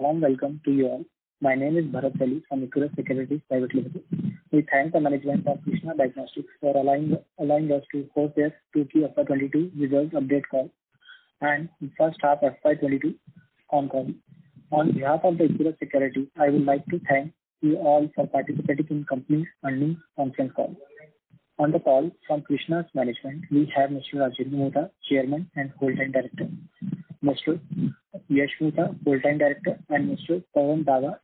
warm welcome to you all. My name is Bharat Ali from Equirus Securities Private Limited. We thank the management of Krishna Diagnostics for allowing us to host their 2Q FY22 results update call and first half FY22 on call. On behalf of the Equirus Securities, I would like to thank you all for participating in company's earnings conference call. On the call from Krishna's management, we have Mr. Rajendra Mutha, Chairman and Whole-time Director, Mr. Yash Mutha, Whole-time Director, and Mr. Pawan Daga,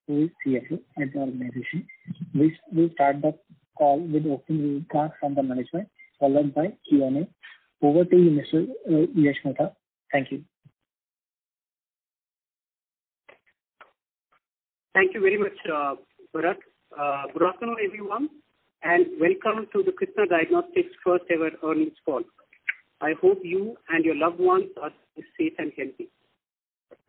who is CFO at the organization. We start the call with opening remarks from the management, followed by Q&A. Over to you, Mr. Yash Mutha. Thank you. Thank you very much, Bharat. Good afternoon, everyone, and welcome to the Krishna Diagnostics first ever earnings call. I hope you and your loved ones are safe and healthy.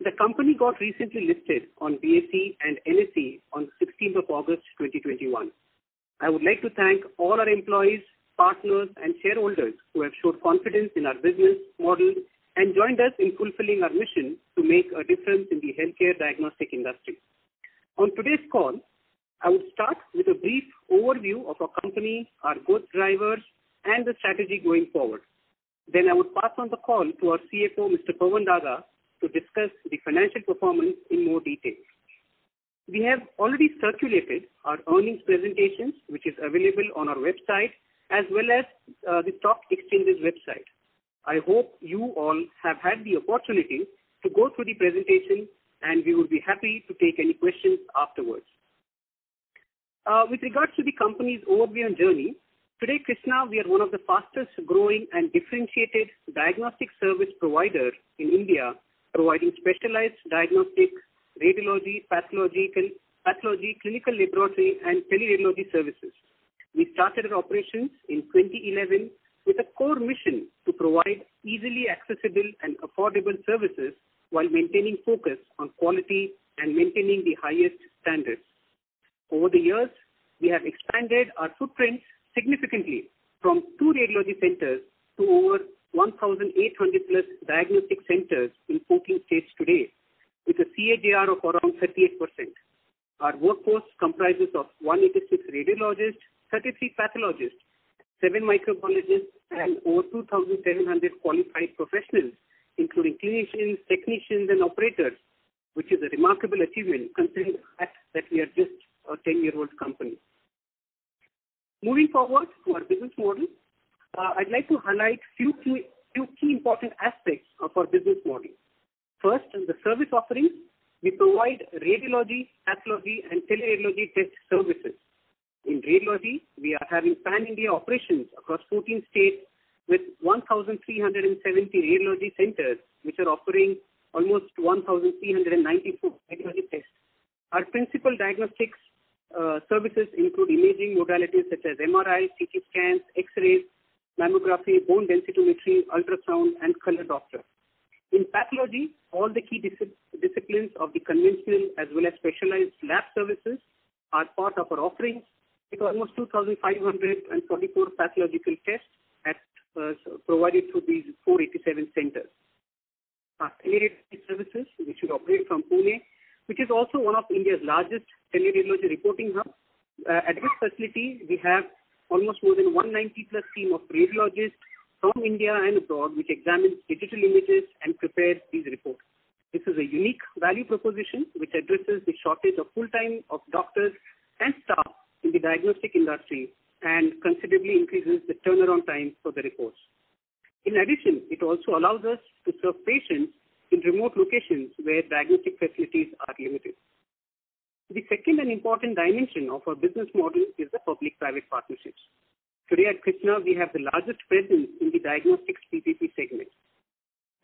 The company got recently listed on BSE and NSE on 16th of August 2021. I would like to thank all our employees, partners, and shareholders who have showed confidence in our business model and joined us in fulfilling our mission to make a difference in the healthcare diagnostic industry. On today's call, I would start with a brief overview of our company, our growth drivers, and the strategy going forward. Then I would pass on the call to our CFO, Mr. Pawan Daga, to discuss the financial performance in more detail. We have already circulated our earnings presentations, which is available on our website, as well as the stock exchange's website. I hope you all have had the opportunity to go through the presentation, and we would be happy to take any questions afterwards. With regards to the company's overview and journey, today, Krishna, we are one of the fastest growing and differentiated diagnostic service providers in India, providing specialized diagnostic, radiology, pathology, clinical laboratory, and teleradiology services. We started our operations in 2011 with a core mission to provide easily accessible and affordable services while maintaining focus on quality and maintaining the highest standards. Over the years, we have expanded our footprint significantly from 2 radiology centers to over 1,800 plus diagnostic centers in 14 states today, with a CAGR of around 38%. Our workforce comprises of 186 radiologists, 33 pathologists, 7 microbiologists, and over 2,700 qualified professionals, including clinicians, technicians, and operators, which is a remarkable achievement considering the fact that we are just a 10-year-old company. Moving forward to our business model, I'd like to highlight few key important aspects of our business model. First, the service offerings. We provide radiology, pathology, and teleradiology test services. In radiology, we are having pan-India operations across 14 states with 1,370 radiology centers, which are offering almost 1,394 radiology tests. Our principal diagnostics services include imaging modalities such as MRI, CT scans, X-rays, mammography, bone densitometry, ultrasound, and color doctor. In pathology, all the key disciplines of the conventional as well as specialized lab services are part of our offerings, with almost 2,544 pathological tests provided through these 487 centers. Our teleradiology services, which we operate from Pune, which is also one of India's largest teleradiology reporting hubs. At this facility, we have almost more than 190 plus team of radiologists from India and abroad, which examines digital images and prepares these reports. This is a unique value proposition which addresses the shortage of full-time of doctors and staff in the diagnostic industry and considerably increases the turnaround time for the reports. In addition, it also allows us to serve patients in remote locations where diagnostic facilities are limited. The second and important dimension of our business model is the public-private partnerships. Today at Krishna, we have the largest presence in the diagnostics PPP segment.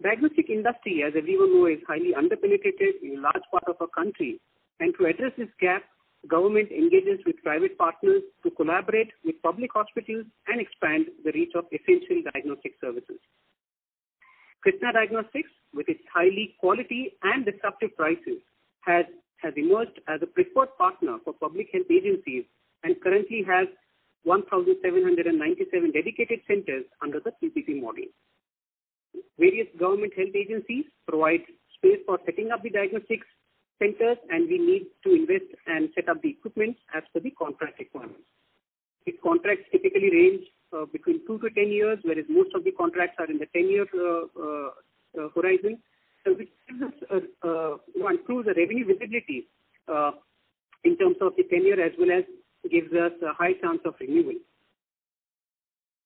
Diagnostic industry, as everyone knows, is highly underpenetrated in a large part of our country, and to address this gap, government engages with private partners to collaborate with public hospitals and expand the reach of essential diagnostic services. Krishna Diagnostics, with its highly quality and disruptive prices, has emerged as a preferred partner for public health agencies and currently has 1,797 dedicated centers under the PPP model. Various government health agencies provide space for setting up the diagnostics centers, and we need to invest and set up the equipment as per the contract requirements. These contracts typically range between 2 to 10 years, whereas most of the contracts are in the 10-year horizon. So which gives us improves the revenue visibility in terms of the tenure, as well as gives us a high chance of renewal.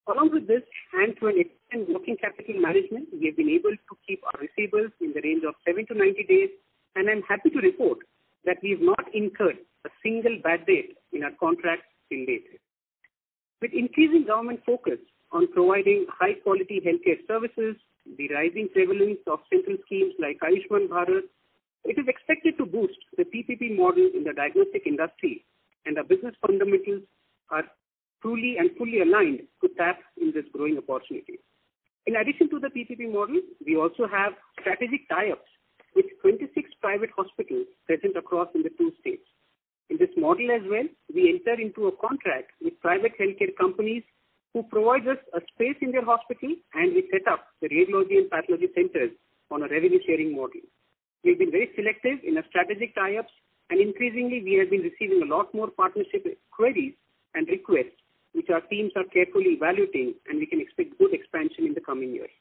Along with this, and to an extent working capital management, we have been able to keep our receivables in the range of 7 to 90 days, and I'm happy to report that we have not incurred a single bad debt in our contracts till date. With increasing government focus on providing high-quality healthcare services, the rising prevalence of central schemes like Ayushman Bharat, it is expected to boost the PPP model in the diagnostic industry, and the business fundamentals are truly and fully aligned to tap in this growing opportunity. In addition to the PPP model, we also have strategic tie-ups with 26 private hospitals present across in the 2 states. In this model as well, we enter into a contract with private healthcare companies who provide us a space in their hospital, and we set up the radiology and pathology centers on a revenue sharing model. We've been very selective in our strategic tie-ups, and increasingly we have been receiving a lot more partnership queries and requests, which our teams are carefully evaluating, and we can expect good expansion in the coming years.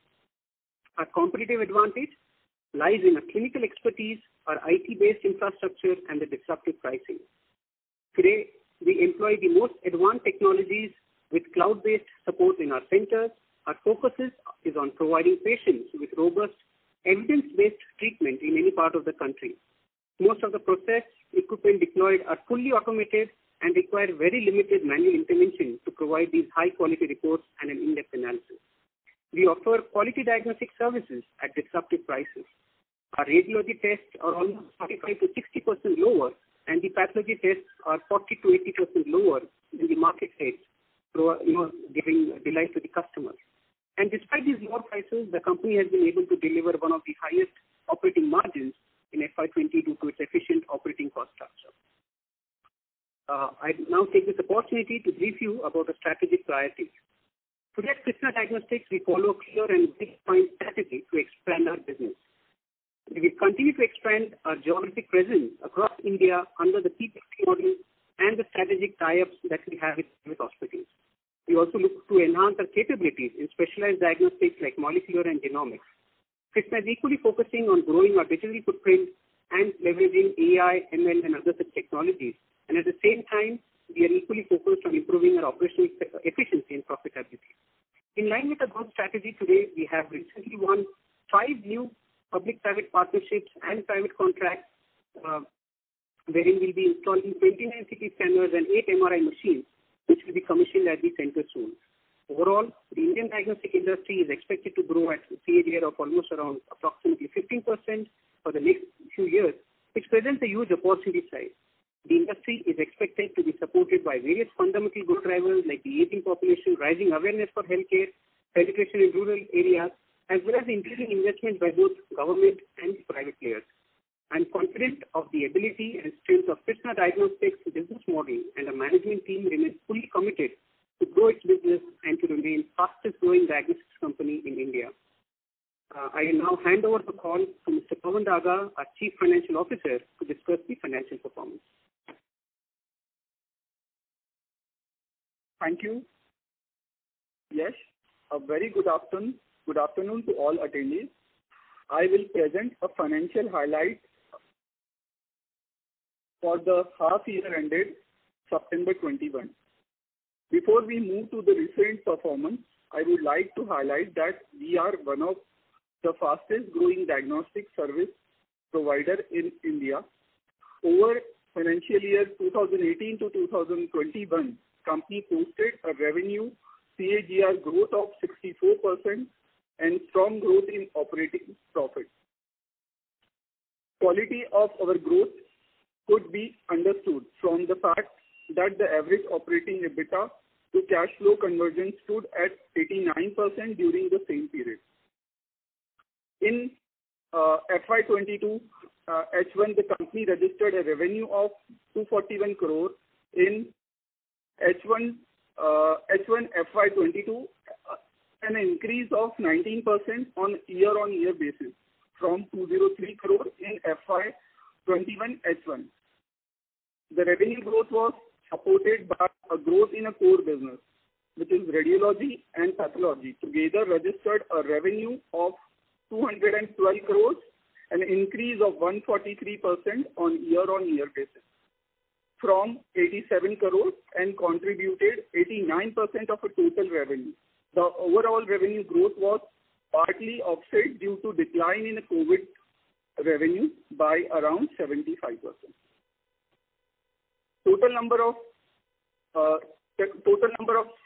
Our competitive advantage lies in our clinical expertise, our IT-based infrastructure, and the disruptive pricing. Today, we employ the most advanced technologies with cloud-based support in our centers. Our focus is on providing patients with robust, evidence-based treatment in any part of the country. Most of the process equipment deployed are fully automated and require very limited manual intervention to provide these high-quality reports and an in-depth analysis. We offer quality diagnostic services at disruptive prices. Our radiology tests are almost 45 to 60% lower, and the pathology tests are 40 to 80% lower than the market rates, giving delight to the customers. And despite these lower prices, the company has been able to deliver one of the highest operating margins in FY20 due to its efficient operating cost structure. I now take this opportunity to brief you about the strategic priorities. Today at Krsnaa Diagnostics, we follow a clear and big-point strategy to expand our business. We will continue to expand our geographic presence across India under the PPP model and the strategic tie-ups that we have with hospitals. We also look to enhance our capabilities in specialized diagnostics like molecular and genomics. Krsnaa is equally focusing on growing our digital footprint and leveraging AI, ML, and other such technologies. And at the same time, we are equally focused on improving our operational efficiency and profitability. In line with our growth strategy today, we have recently won 5 new public-private partnerships and private contracts, wherein we'll be installing 29 CT scanners and 8 MRI machines, which will be commissioned at the center soon. Overall, the Indian diagnostic industry is expected to grow at a CAGR of almost around approximately 15% for the next few years, which presents a huge opportunity size. The industry is expected to be supported by various fundamental growth drivers like the aging population, rising awareness for healthcare, penetration in rural areas, as well as increasing investment by both government and private players. I am confident of the ability and strength of Krsnaa Diagnostics business model, and the management team remains fully committed to grow its business and to remain fastest growing diagnostics company in India. I will now hand over the call to Mr. Pawan Daga, our Chief Financial Officer, to discuss the financial performance. Thank you. Yes, a very good afternoon. Good afternoon to all attendees. I will present a financial highlight for the half year ended September 21. Before we move to the recent performance, I would like to highlight that we are one of the fastest growing diagnostic service provider in India. Over financial year 2018 to 2021, company posted a revenue CAGR growth of 64% and strong growth in operating profit. Quality of our growth could be understood from the fact that the average operating EBITDA to cash flow conversion stood at 89% during the same period. In FY22 H1, the company registered a revenue of 241 crore. In H1 FY22, an increase of 19% on year-on-year basis from 203 crore in 21 H1. The revenue growth was supported by a growth in a core business, which is radiology and pathology. Together registered a revenue of 212 crores, an increase of 143% on year-on-year basis, from 87 crores and contributed 89% of a total revenue. The overall revenue growth was partly offset due to decline in the COVID revenue by around 75%. Total number of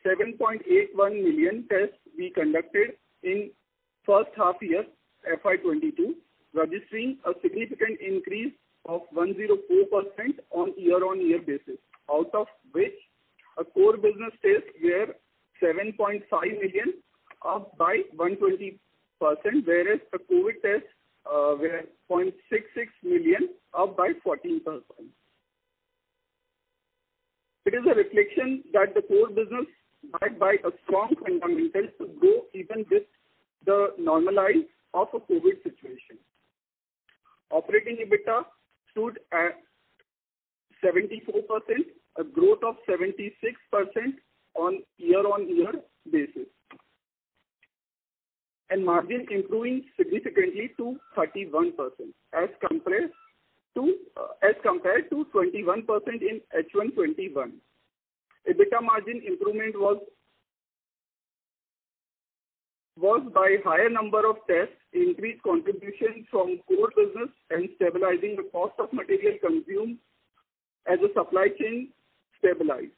7.81 million tests we conducted in first half year FY22, registering a significant increase of 104% on year-on-year basis, out of which a core business tests were 7.5 million, up by 120%, whereas the COVID tests were 0.66 million, up by 14%. It is a reflection that the core business, backed by a strong fundamental, to grow even with the normalize of a COVID situation. Operating EBITDA stood at 74%, a growth of 76% on year-on-year basis, and margin improving significantly to 31% as compared to 21% in H1 21. EBITDA margin improvement was by higher number of tests, increased contribution from core business, and stabilizing the cost of material consumed as the supply chain stabilized.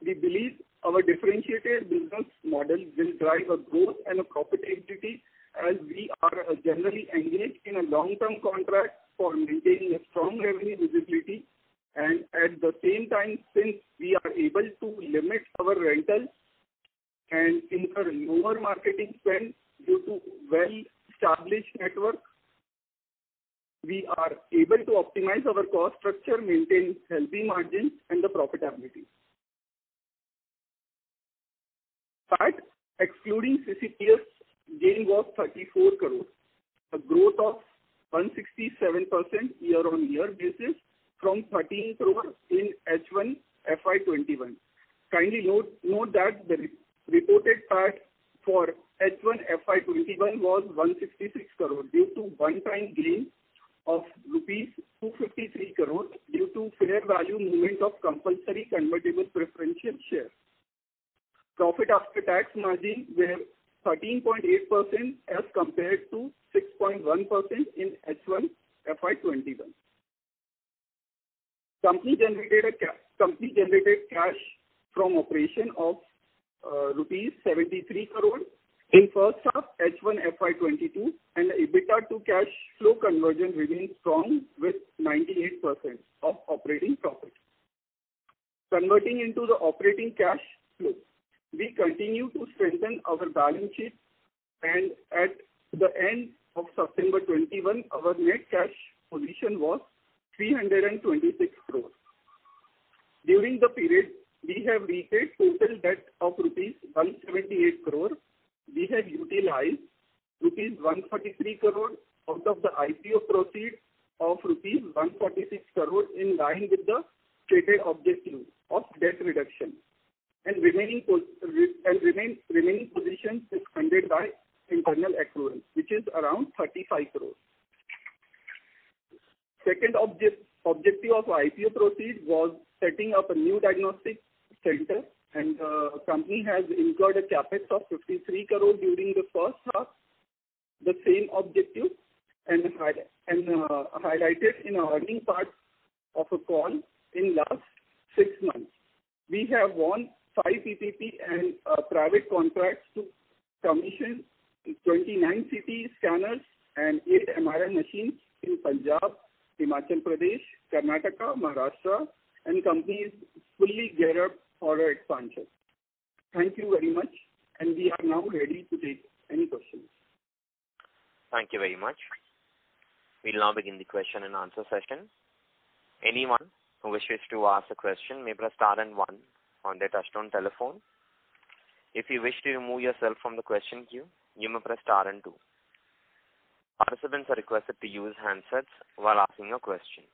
We believe our differentiated business model will drive a growth and a profitability, as we are generally engaged in a long-term contract for maintaining a strong revenue visibility, and at the same time, since we are able to limit our rentals and incur lower marketing spend due to well-established network, we are able to optimize our cost structure, maintain healthy margins and the profitability. PAT, excluding CCPS gain, was 34 crores, a growth of 167% year-on-year basis from 13 crores in H1 FY21. Kindly note that the reported PAT for H1 FY21 was 166 crores due to one-time gain of rupees 253 crores due to fair value movement of compulsory convertible preferential share. Profit after tax margin were 13.8% as compared to 6.1% in H1 FY21. Company generated cash from operation of rupees 73 crores in first half H1 FY22, and EBITDA to cash flow conversion remains strong with 98% of operating profit. Converting into the operating cash flow, we continue to strengthen our balance sheet, and at the end of September 21, our net cash position was 326 crores. During the period, we have repaid total debt of rupees 178 crore. We have utilized rupees 143 crore out of the IPO proceeds of rupees 146 crore, in line with the stated objective of debt reduction, and remaining position is funded by internal accrual, which is around 35 crores. Second objective of IPO proceeds was setting up a new diagnostic center, and the company has incurred a capex of 53 crore during the first half. The same objective and highlighted in our earning part of a call in last 6 months. We have won 5 PPP and private contracts to commission 29 CT scanners and 8 MRI machines in Punjab, Himachal Pradesh, Karnataka, Maharashtra, and company is fully geared up for expansion. Thank you very much, and we are now ready to take any questions. Thank you very much. We'll now begin the question and answer session. Anyone who wishes to ask a question may press star and 1 on their touchtone telephone. If you wish to remove yourself from the question queue, you may press star and 2. Participants are requested to use handsets while asking a question.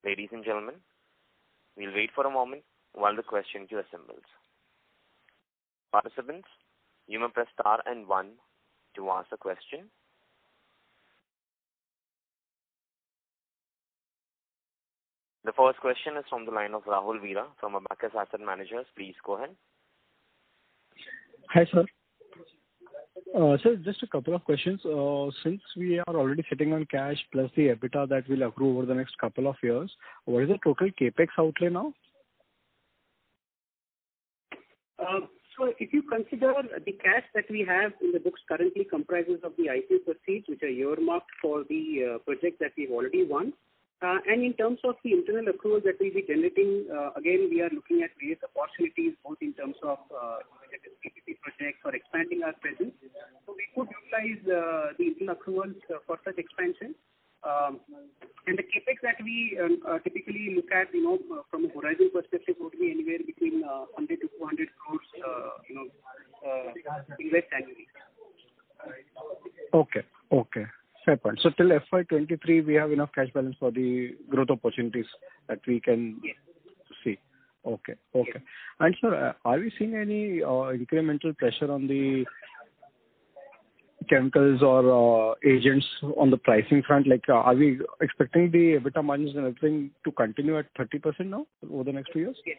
Ladies and gentlemen, we'll wait for a moment while the question queue assembles. Participants, you may press star and 1 to ask a question. The first question is from the line of Rahul Veera from Abacus Asset Managers. Please go ahead. Hi, sir. Sir, just a couple of questions. Since we are already sitting on cash plus the EBITDA that will accrue over the next couple of years, what is the total capex outlay now? So if you consider the cash that we have in the books currently comprises of the IPO proceeds, which are earmarked for the project that we've already won. And in terms of the internal accruals that we'll be generating, again, we are looking at various opportunities, both in terms of PPP projects or expanding our presence. So we could utilize the internal accruals for such expansion. And the capex that we typically look at, from a horizon perspective, would be anywhere between 100 to 200 crores, invest annually. Okay. Fair point. So till FY23, we have enough cash balance for the growth opportunities that we can see. Okay. Yes. And sir, are we seeing any incremental pressure on the chemicals or agents on the pricing front? Like, are we expecting the EBITDA margins and everything to continue at 30% now over the next 2 years? Yes.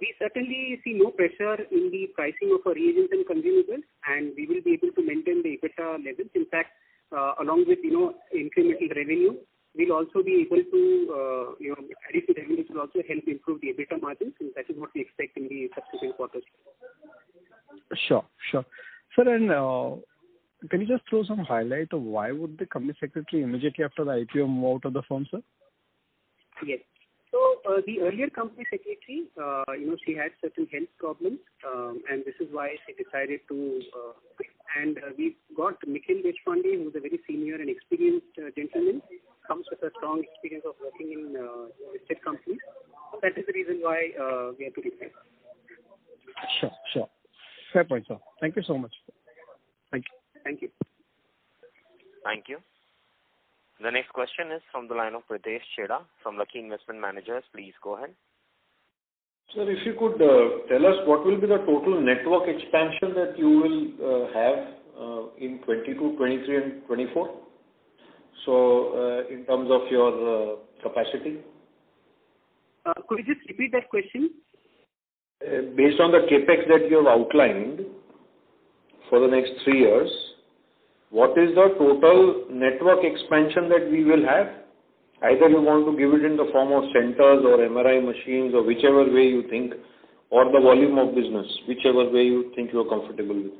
We certainly see no pressure in the pricing of our reagents and consumables, and we will be able to maintain the EBITDA levels. In fact, along with incremental revenue, we'll also be able to additional revenues will also help improve the EBITDA margins, and that is what we expect in the subsequent quarters. Sure. Sir, and can you just throw some highlight of why would the company secretary immediately after the IPO move out of the firm, sir? Yes. So the earlier company secretary, she had certain health problems, and this is why she decided to quit. And we've got Nikhil Deshpande, who's a very senior and experienced gentleman, comes with a strong experience of working in listed companies. So that is the reason why we have to replace. Sure. Fair point, sir. Thank you so much. Thank you. Thank you. The next question is from the line of Pritesh Chheda from Lucky Investment Managers. Please go ahead. Sir, if you could tell us what will be the total network expansion that you will have in 22, 23 and 24? So, in terms of your capacity? Could you just repeat that question? Based on the capex that you have outlined for the next 3 years, what is the total network expansion that we will have? Either you want to give it in the form of centers or MRI machines or whichever way you think, or the volume of business, whichever way you think you are comfortable with.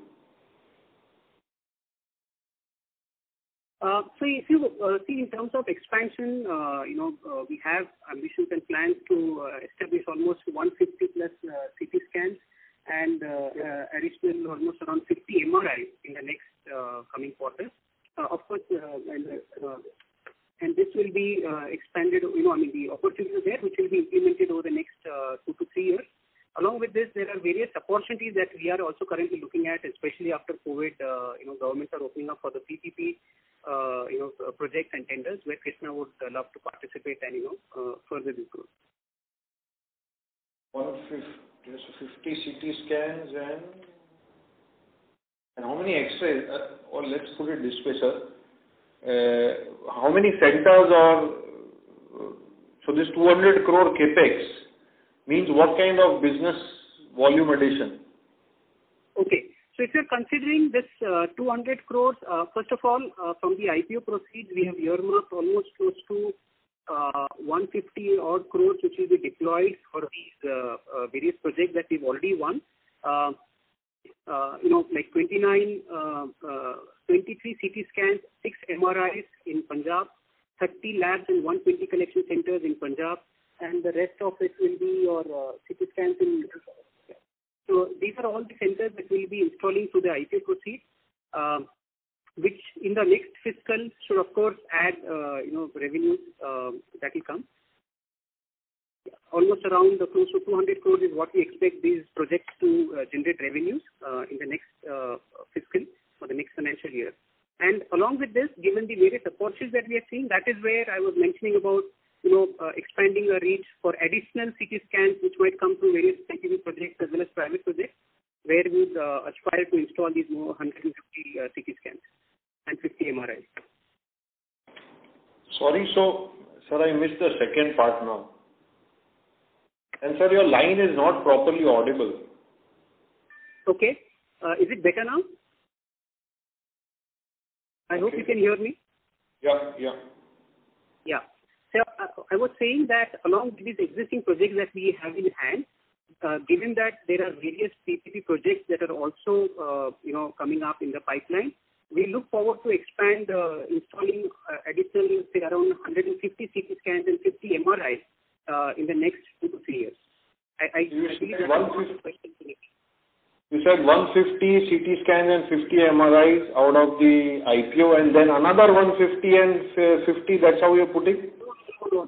So if you see in terms of expansion, we have ambitions and plans to establish almost 150 plus CT scans and additional almost around 50 MRIs in the next coming quarters. Of course, and this will be expanded, the opportunities there, which will be implemented over the next 2 to 3 years. Along with this, there are various opportunities that we are also currently looking at, especially after COVID. Governments are opening up for the PPP, projects and tenders where Krsnaa would love to participate and, further this growth. 150 CT scans and how many X-rays, or let's put it this way, sir, how many centers are, so this 200 crore capex means what kind of business volume addition? Okay. So if you're considering this 200 crores, first of all, from the IPO proceeds, we have earmarked almost close to 150 odd crores, which will be deployed for these various projects that we've already won. Like 23 CT scans, 6 MRIs in Punjab, 30 labs and 120 collection centers in Punjab, and the rest of it will be your CT scans in. So these are all the centers that we'll be installing through the IPO proceeds, which in the next fiscal should of course add, revenues that will come. Almost around close to 200 crores is what we expect these projects to generate revenues in the next fiscal. for the next financial year. And along with this, given the various opportunities that we are seeing, that is where I was mentioning about expanding our reach for additional CT scans which might come through various scientific projects as well as private projects, where we would aspire to install these more 150 CT scans and 50 MRIs. Sorry, so, sir, I missed the second part now. And sir, your line is not properly audible. Okay. Is it better now? I hope you can hear me. Yeah. Yeah. So I was saying that along with these existing projects that we have in hand, given that there are various PPP projects that are also, coming up in the pipeline, we look forward to expand installing additional, say, around 150 CT scans and 50 MRIs in the next 2 to 3 years. I believe that's the question. You said 150 CT scans and 50 MRIs out of the IPO, and then another 150 and 50. That's how you're putting? No.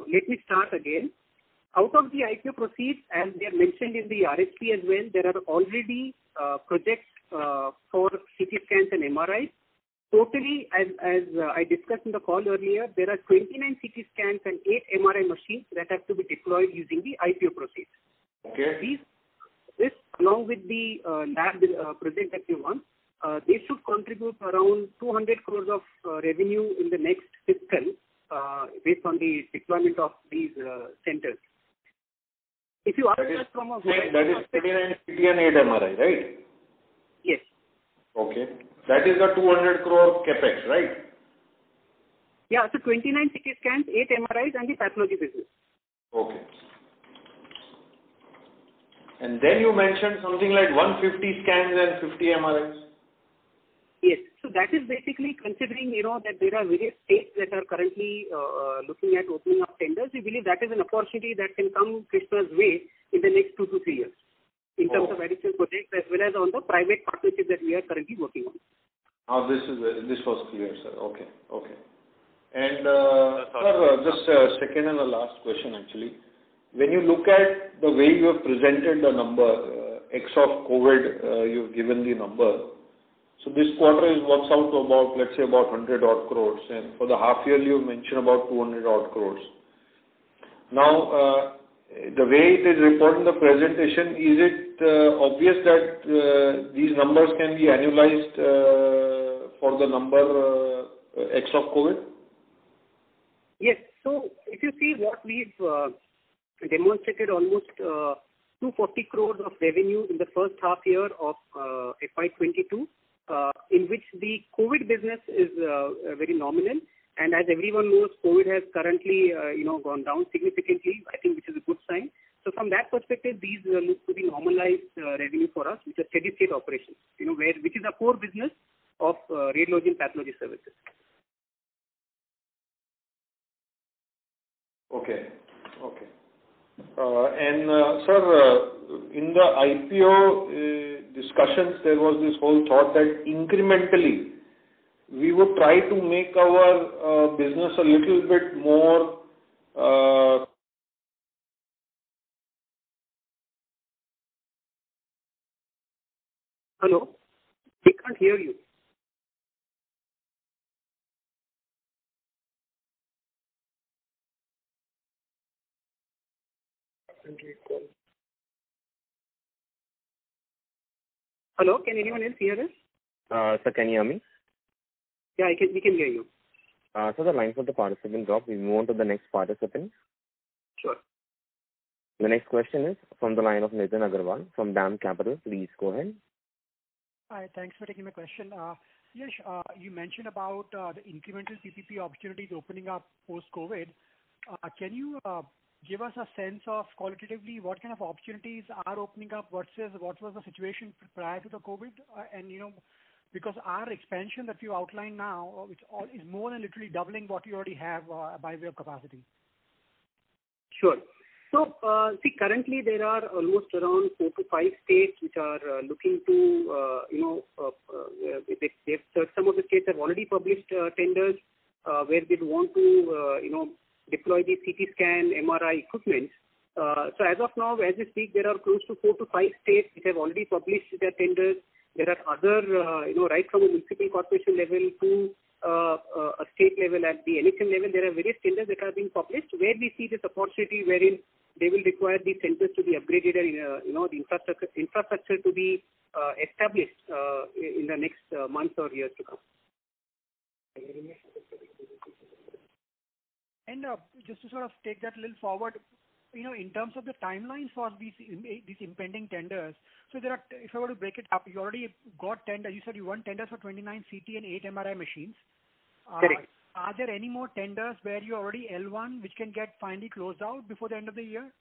Let me start again. Out of the IPO proceeds, as they are mentioned in the RHP as well, there are already projects for CT scans and MRIs. Totally, as I discussed in the call earlier, there are 29 CT scans and 8 MRI machines that have to be deployed using the IPO proceeds. Okay. This, along with the lab project that we won, they should contribute around 200 crores of revenue in the next fiscal based on the deployment of these centers. If you ask us from a... That is 29 CT and 8 MRI, right? Yes. Okay. That is the 200 crore capex, right? Yeah, so 29 CT scans, 8 MRIs and the pathology business. Okay. And then you mentioned something like 150 scans and 50 MRIs. Yes. So that is basically considering, that there are various states that are currently looking at opening up tenders. We believe that is an opportunity that can come Krsnaa's way in the next 2 to 3 years in terms of additional projects as well as on the private partnerships that we are currently working on. This was clear, sir. Okay. And sir, just second and the last question actually. When you look at the way you have presented the number, X of COVID, you've given the number. So this quarter works out to about, let's say, about 100 odd crores. And for the half year, you mentioned about 200 odd crores. Now, the way it is reported in the presentation, is it obvious that these numbers can be annualized for the number X of COVID? Yes. So if you see what we've demonstrated, almost 240 crores of revenue in the first half year of FY22, in which the COVID business is very nominal. And as everyone knows, COVID has currently, gone down significantly, I think, which is a good sign. So from that perspective, these look to be normalized revenue for us, which are steady state operations, which is a core business of radiology and pathology services. Okay. Sir, in the IPO discussions, there was this whole thought that incrementally we would try to make our business a little bit more Hello? We can't hear you. Hello, can anyone else hear us? Sir, can you hear me? Yeah, we can hear you. So the line for the participant dropped. We move on to the next participant. Sure. The next question is from the line of Nitin Agarwal from DAM Capital. Please go ahead. Hi, thanks for taking my question. Yash, you mentioned about the incremental PPP opportunities opening up post-COVID. Can you give us a sense of qualitatively what kind of opportunities are opening up versus what was the situation prior to the COVID? Because our expansion that you outlined now is more than literally doubling what you already have by way of capacity. Sure. So, currently there are almost around 4 to 5 states which are looking to, some of the states have already published tenders where they want to, deploy the CT scan, MRI equipment. So as of now, as we speak, there are close to 4 to 5 states which have already published their tenders, There are other, right from a municipal corporation level to a state level at the NHM level, there are various tenders that are being published where we see this opportunity wherein they will require these centers to be upgraded and, the infrastructure to be established in the next months or years to come. And just to sort of take that a little forward, in terms of the timelines for these impending tenders, so there are, if I were to break it up, you already got tender. You said you won tenders for 29 CT and 8 MRI machines. Correct. Are there any more tenders where you already L1 which can get finally closed out before the end of the year?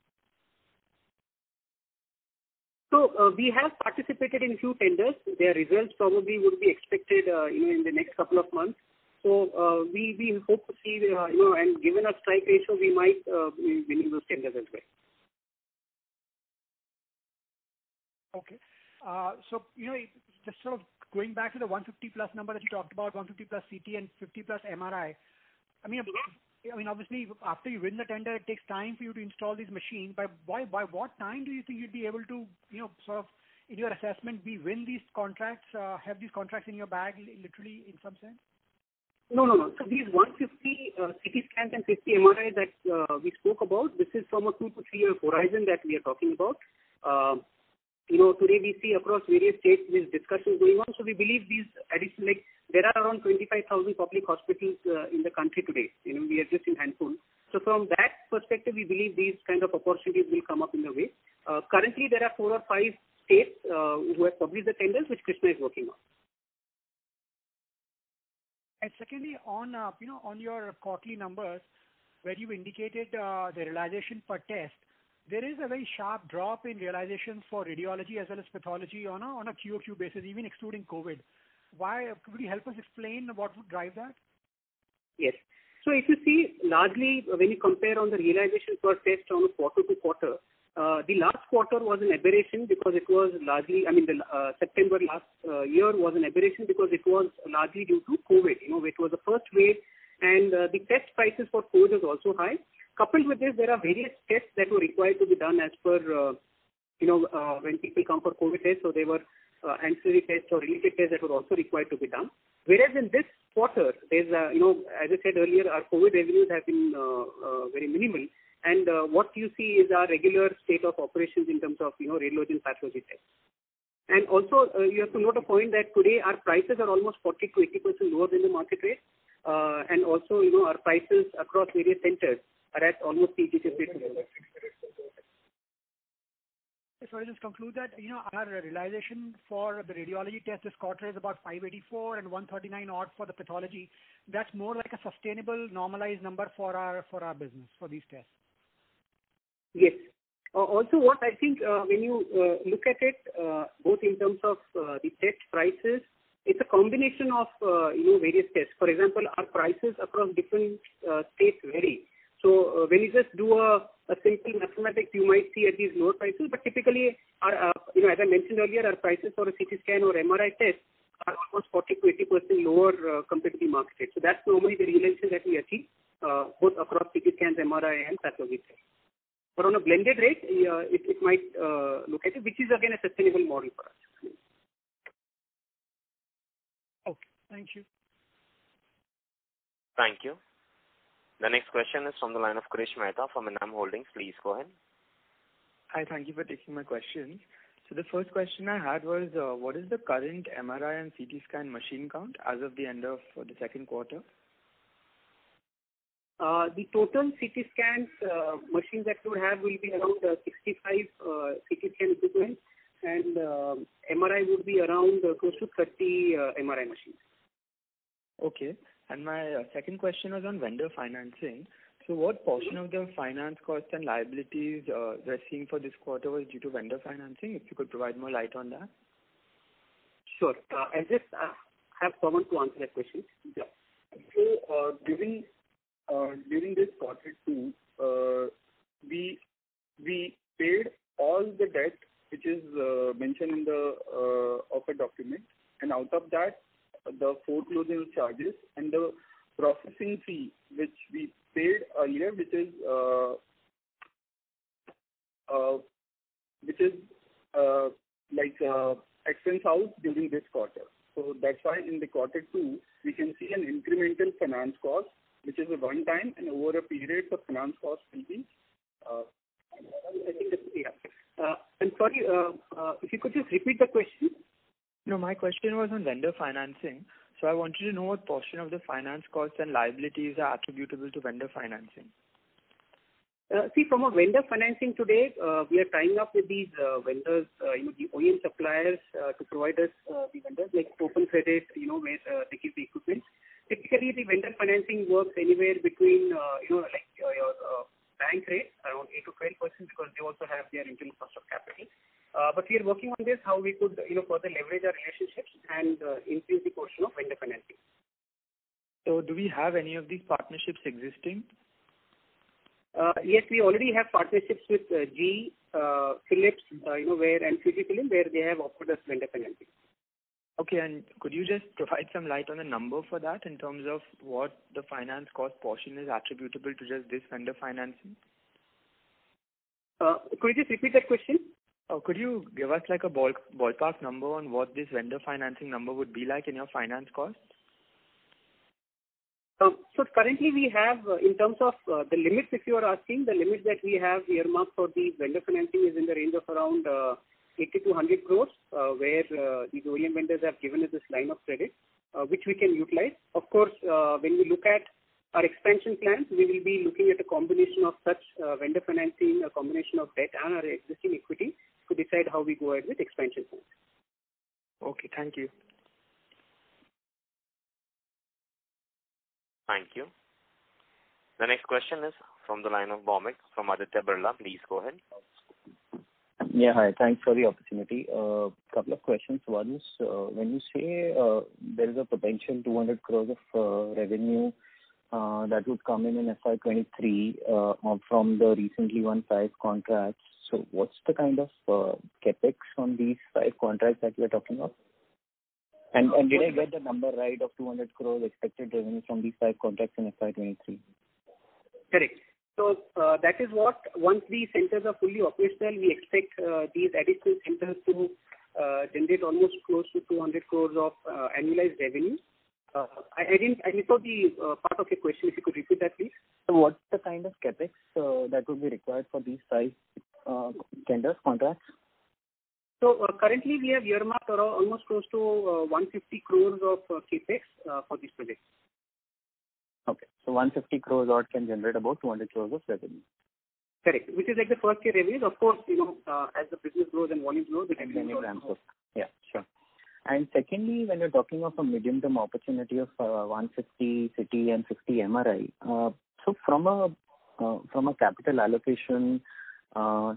So we have participated in few tenders. Their results probably would be expected, in the next couple of months. So we hope to see, and given a strike ratio, we might be winning those tenders as well. Okay. So, just sort of going back to the 150 plus number that you talked about, 150 plus CT and 50 plus MRI. I mean, obviously, after you win the tender, it takes time for you to install these machines. By what time do you think you'd be able to, sort of, in your assessment, win these contracts, have these contracts in your bag, literally, in some sense? No. So these 150 CT scans and 50 MRI that we spoke about, this is from a 2 to 3 year horizon that we are talking about. Today we see across various states these discussions going on. So we believe these additional, there are around 25,000 public hospitals in the country today. We are just in handful. So from that perspective, we believe these kind of opportunities will come up in the way. Currently, there are 4 or 5 states who have published the tenders, which Krishna is working on. And secondly, on your quarterly numbers, where you indicated the realization per test, there is a very sharp drop in realizations for radiology as well as pathology on a QOQ basis, even excluding COVID. Why? Could you help us explain what would drive that? Yes. So if you see, largely when you compare on the realization per test on a quarter to quarter, the last quarter was an aberration because it was largely, September last year was an aberration because it was largely due to COVID, it was the first wave, and the test prices for COVID was also high. Coupled with this, there are various tests that were required to be done as per, when people come for COVID tests, so there were ancillary tests or related tests that were also required to be done. Whereas in this quarter, there's, as I said earlier, our COVID revenues have been very minimal. And what you see is our regular state of operations in terms of, radiology and pathology tests. And also, you have to note a point that today our prices are almost 40 to 80% lower than the market rate. And also, our prices across various centers are at almost the rate. So I just conclude that, our realization for the radiology test this quarter is about 584 and 139 odd for the pathology. That's more like a sustainable, normalized number for our business, for these tests. Yes. Also, what I think when you look at it, both in terms of the test prices, it's a combination of various tests. For example, our prices across different states vary. So when you just do a simple mathematics, you might see at these lower prices. But typically, our, as I mentioned earlier, our prices for a CT scan or MRI test are almost 40 to 80% lower compared to the market rate. So that's normally the realization that we achieve both across CT scans, MRI, and pathology tests. But on a blended rate, it might look at it, which is again a sustainable model for us. Okay, thank you. Thank you. The next question is from the line of Krish Mehta from Enam Holdings. Please go ahead. Hi, thank you for taking my questions. So the first question I had was, what is the current MRI and CT scan machine count as of the end of the second quarter? The total CT scans machines that we would have will be around 65 CT scan equipment, and MRI would be around close to 30 MRI machines. Okay. And my second question was on vendor financing. So what portion of the finance costs and liabilities we're seeing for this quarter was due to vendor financing? If you could provide more light on that. Sure. I just have someone to answer that question. Yeah. So during this quarter two, we paid all the debt which is mentioned in the offer document, and out of that, the foreclosure charges and the processing fee which we paid earlier, which is expense out during this quarter. So that's why in the quarter 2, we can see an incremental finance cost, which is a one time, and over a period, the finance cost will be, I think that's, yeah. I'm sorry, if you could just repeat the question. No, my question was on vendor financing. So I wanted to know what portion of the finance costs and liabilities are attributable to vendor financing. See, from a vendor financing today, we are tying up with these vendors, the OEM suppliers to provide us the vendors like open credit, where they give the equipment. Typically, the vendor financing works anywhere between, your bank rate around 8 to 12% because they also have their internal cost of capital. But we are working on this, how we could, further leverage our relationships and increase the portion of vendor financing. So do we have any of these partnerships existing? Yes, we already have partnerships with GE, Philips, and Fujifilm, where they have offered us vendor financing. Okay, and could you just provide some light on the number for that in terms of what the finance cost portion is attributable to just this vendor financing? Could you just repeat that question? Could you give us like a ballpark number on what this vendor financing number would be like in your finance costs? So currently we have, in terms of the limits, if you are asking, the limits that we have earmarked for the vendor financing is in the range of around 80 to 100 crores, where these OEM vendors have given us this line of credit, which we can utilize. Of course, when we look at our expansion plans, we will be looking at a combination of such vendor financing, a combination of debt and our existing equity to decide how we go ahead with expansion plans. Okay, thank you. Thank you. The next question is from the line of Bhaumik from Aditya Birla. Please go ahead. Yeah, hi. Thanks for the opportunity. Couple of questions. One is, when you say there is a potential 200 crores of revenue that would come in FY23 from the recently won 5 contracts. So what's the kind of capex on these 5 contracts that we are talking of? And did I get the number right of 200 crores expected revenue from these 5 contracts in FY23? Correct. So that is what, once these centers are fully operational, we expect these additional centers to generate almost close to 200 crores of annualized revenue. I missed out the part of your question. If you could repeat that, please. So what's the kind of capex that would be required for these 5 contracts? So currently we have earmarked almost close to 150 crores of capex for this project. Okay, so 150 crores odd can generate about 200 crores of revenue. Correct, which is like the first year revenues. Of course, as the business grows and volumes grow, and then it ramps up. Yeah, sure. And secondly, when you're talking of a medium-term opportunity of 150 city and 50 MRI, so from a capital allocation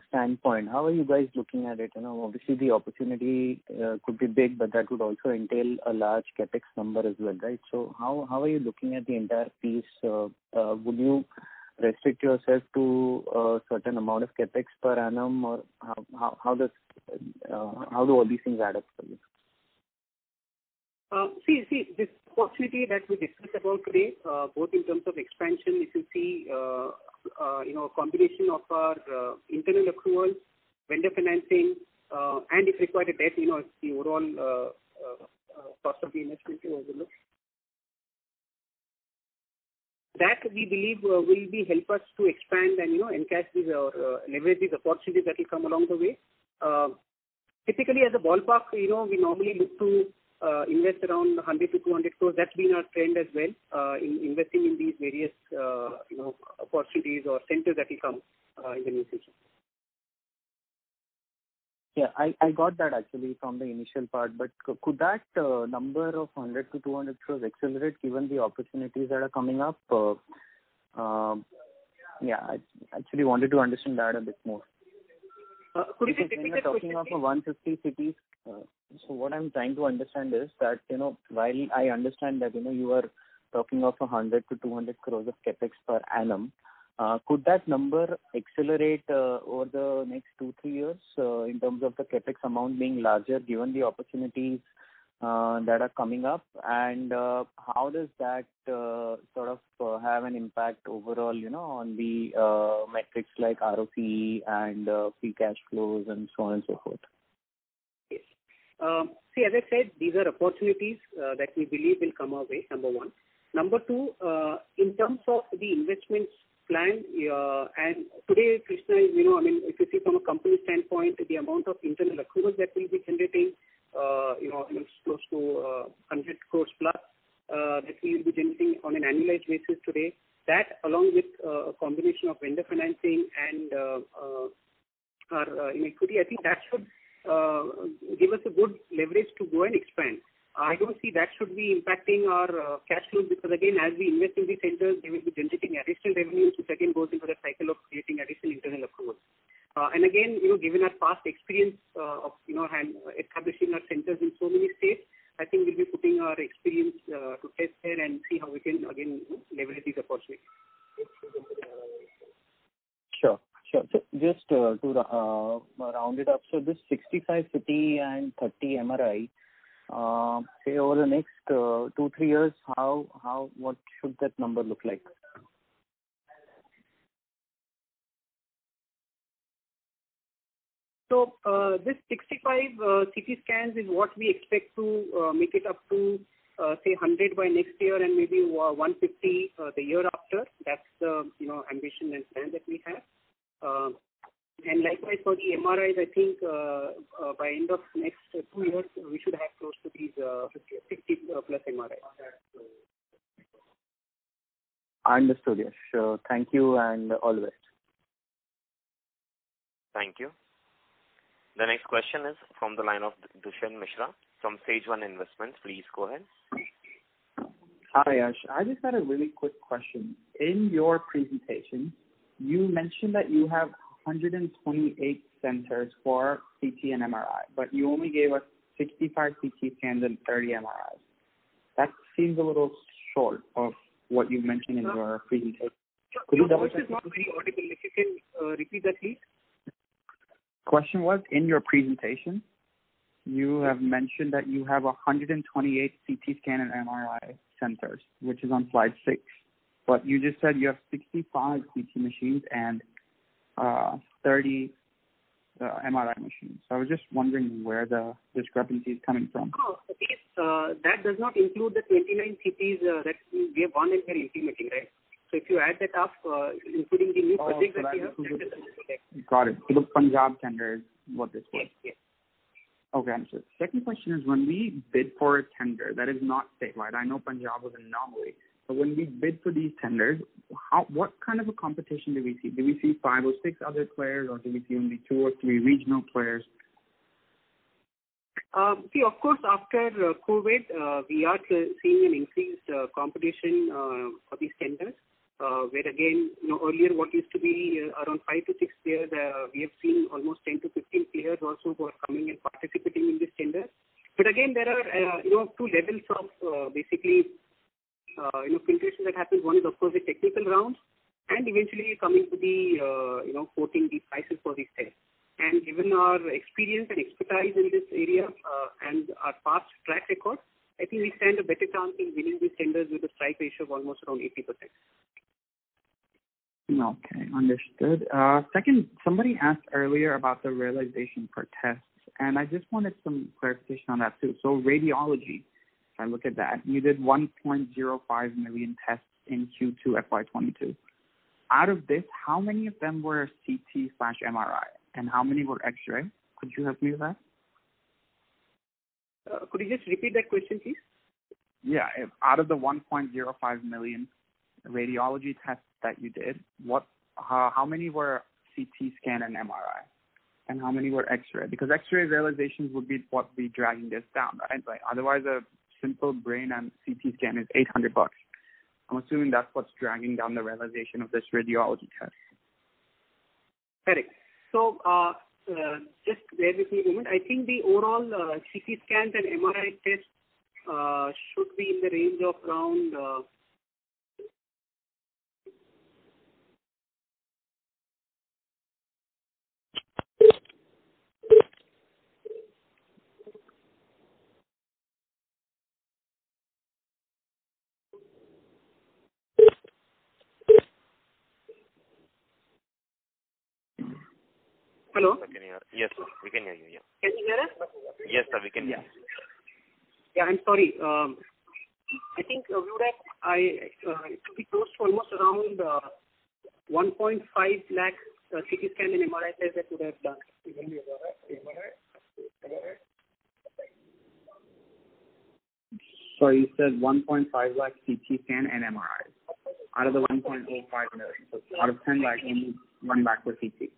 standpoint, how are you guys looking at it? Obviously the opportunity could be big, but that would also entail a large capex number as well, right? So how are you looking at the entire piece? Would you restrict yourself to a certain amount of capex per annum, or how do all these things add up for you? See, this opportunity that we discussed about today, both in terms of expansion, if you see, a combination of our internal accruals, vendor financing, and if required a debt, the overall cost of the investment is overlooked. That we believe will be help us to expand and encash these or leverage these opportunities that will come along the way. Typically, as a ballpark, we normally look to invest around 100 to 200 crores. That's been our trend as well in investing in these various opportunities or centers that will come in the near future. Yeah, I got that actually from the initial part, but could that number of 100 to 200 crores accelerate given the opportunities that are coming up? Yeah, I actually wanted to understand that a bit more. Could you when you're talking of 150 cities, so what I'm trying to understand is that, while I understand that, you are talking of 100 to 200 crores of capex per annum, could that number accelerate over the next 2-3 years in terms of the capex amount being larger given the opportunities that are coming up? And how does that sort of have an impact overall, on the metrics like ROCE and free cash flows and so on and so forth? Yes. See, as I said, these are opportunities that we believe will come our way, number one. Number two, in terms of the investments plan, and today, Krishna, if you see from a company standpoint, the amount of internal accruals that will be generating, it's close to 100 crores plus that we will be generating on an annualized basis today. That, along with a combination of vendor financing and our equity, I think that should give us a good leverage to go and expand. I don't see that should be impacting our cash flows, because again, as we invest in these centers, they will be generating additional revenues, which again goes into the cycle of creating additional internal accruals. And again, given our past experience of establishing our centers in so many states, I think we'll be putting our experience to test there and see how we can again leverage these opportunities. Sure. So just to round it up, so this 65 city and 30 MRI, say over the next 2-3 years, what should that number look like? So this 65 CT scans is what we expect to make it up to say 100 by next year, and maybe 150 the year after. That's the ambition and plan that we have. And likewise for the MRIs, I think by end of next 2 years we should have close to these 50 plus MRIs. Understood, yes. Thank you and all the best. Thank you. The next question is from the line of Dushan Mishra from Sage One Investments. Please go ahead. Hi, Yash. I just had a really quick question. In your presentation, you mentioned that you have 128 centers for CT and MRI, but you only gave us 65 CT scans and 30 MRIs. That seems a little short of what you mentioned in your presentation. Your voice is not very audible. If you can repeat that, please. Question was, in your presentation, you have mentioned that you have 128 CT scan and MRI centers, which is on slide 6. But you just said you have 65 CT machines and 30 MRI machines. So I was just wondering where the discrepancy is coming from. That does not include the 29 CTs that we have won and we are implementing, right? So if you add that up, including the new projects that we have, got it. So the Punjab tender is what this was. Yes. Okay, understood. Second question is, when we bid for a tender that is not statewide, I know Punjab was an anomaly, but when we bid for these tenders, what kind of a competition do we see? Do we see 5 or 6 other players, or do we see only 2 or 3 regional players? See, of course, after COVID, we are seeing an increased competition for these tenders. Where again, earlier what used to be around 5 to 6 players, we have seen almost 10 to 15 players also who are coming and participating in this tender. But again, there are 2 levels of basically filtration that happens. One is of course the technical rounds, and eventually coming to the quoting the prices for these tests. And given our experience and expertise in this area and our past track record, I think we stand a better chance in winning these tenders with a strike ratio of almost around 80%. Okay, understood. Second, somebody asked earlier about the realization per test, and I just wanted some clarification on that too. So radiology, if I look at that, you did 1.05 million tests in Q2 FY22. Out of this, how many of them were CT/MRI, and how many were X-ray? Could you help me with that? Could you just repeat that question, please? Yeah, out of the 1.05 million radiology tests that you did, how many were CT scan and MRI, and how many were X-ray? Because X-ray realizations would be what be dragging this down, right? Like otherwise, a simple brain and CT scan is $800. I'm assuming that's what's dragging down the realization of this radiology test. Correct. So just bear with me a moment. I think the overall CT scans and MRI tests should be in the range of around Hello? Yes, sir. We can hear you. Yeah. Can you hear us? Yes, sir. We can hear you. Yeah, I'm sorry. I think we would have, it would be close to almost around 1.5 lakh CT scan and MRI tests that would have done. So you said 1.5 lakh CT scan and MRI out of the 1.05 million. So out of 10 lakh, only 1 lakh for CT.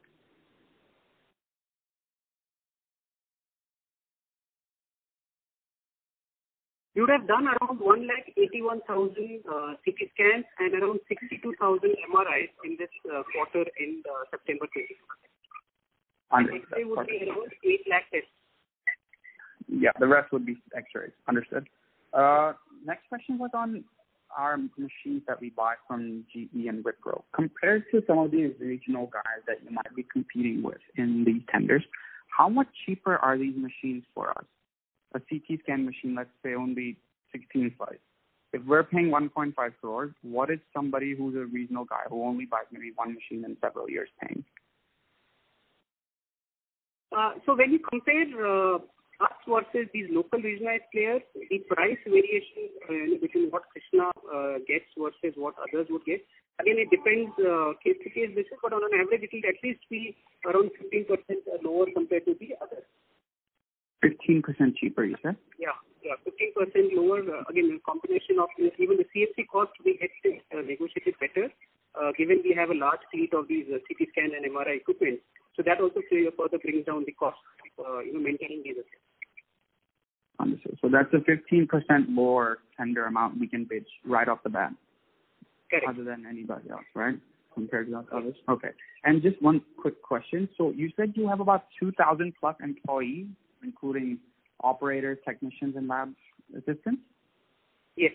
We would have done around 1,81,000 CT scans and around 62,000 MRIs in this quarter in September 2020. X-ray would be around 8 lakh tests. Yeah, the rest would be X-rays. Understood. Next question was on our machines that we buy from GE and Wipro. Compared to some of these regional guys that you might be competing with in these tenders, how much cheaper are these machines for us? A CT scan machine, let's say only 16 slides. If we're paying 1.5 crores, what is somebody who's a regional guy who only buys maybe one machine in several years paying? So when you compare us versus these local regionalized players, the price variation between what Krsnaa gets versus what others would get, again, it depends case to case basis, but on an average, it will at least be around 15% lower compared to the others. 15% cheaper, you said? Yeah, 15% lower. Again, a combination of even the CFC cost we get negotiated better, given we have a large fleet of these CT scan and MRI equipment. So that also further brings down the cost, maintaining these assets. Understood. So that's a 15% lower tender amount we can pitch right off the bat. Correct. Other than anybody else, right? Compared to others. Okay. And just one quick question. So you said you have about 2,000 plus employees, including operators, technicians, and lab assistants? Yes.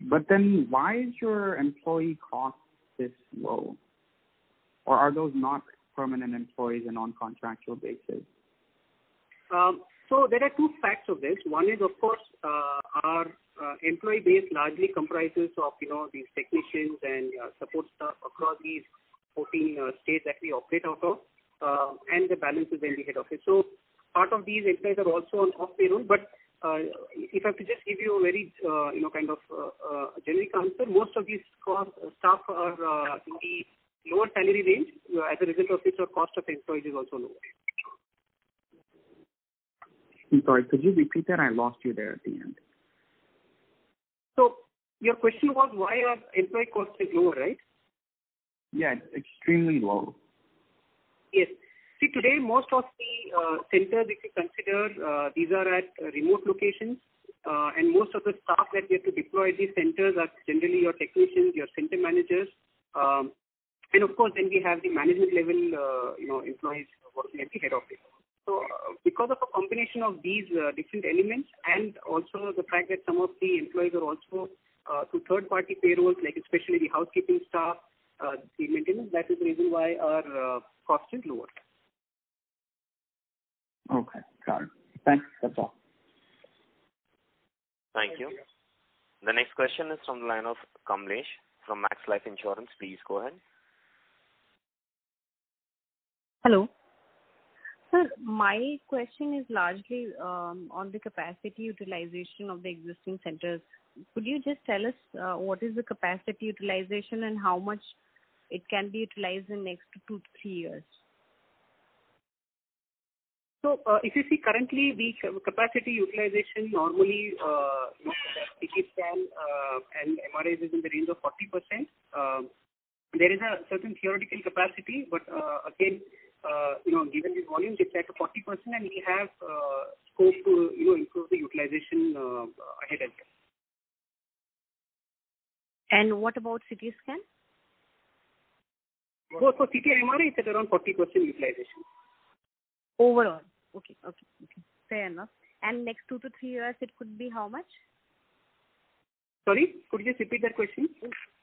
But then why is your employee cost this low? Or are those not permanent employees and on contractual basis? So there are two facts of this. One is, of course, our employee base largely comprises of, these technicians and support staff across these 14 states that we operate out of, and the balance is in the head office. So part of these employees are also on off payroll, but if I have to just give you a very, generic answer, most of these staff are in the lower salary range, as a result of which our cost of employees is also lower. I'm sorry, could you repeat that? I lost you there at the end. So your question was why our employee cost is lower, right? Yeah, it's extremely low. Yes. See, today most of the centers, if you consider, these are at remote locations, and most of the staff that we have to deploy at these centers are generally your technicians, your center managers, and of course then we have the management level, employees working at the head office. So because of a combination of these different elements, and also the fact that some of the employees are also to third-party payrolls, like especially the housekeeping staff, the maintenance, that is the reason why our cost is lower. Okay, got it. Thanks. That's all. Thank you. The next question is from the line of Kamlesh from Max Life Insurance. Please go ahead. Hello. Sir, my question is largely on the capacity utilization of the existing centers. Could you just tell us what is the capacity utilization and how much it can be utilized in next 2 to 3 years? So if you see currently the capacity utilization normally CT scan and MRIs is in the range of 40%. There is a certain theoretical capacity, but again, given these volumes, it's at 40%, and we have scope to improve the utilization ahead as well. And what about CT scan? For CT and MRI, it's at around 40% utilization. Overall. Okay. Fair enough. And next 2 to 3 years, it could be how much? Sorry, could you just repeat that question?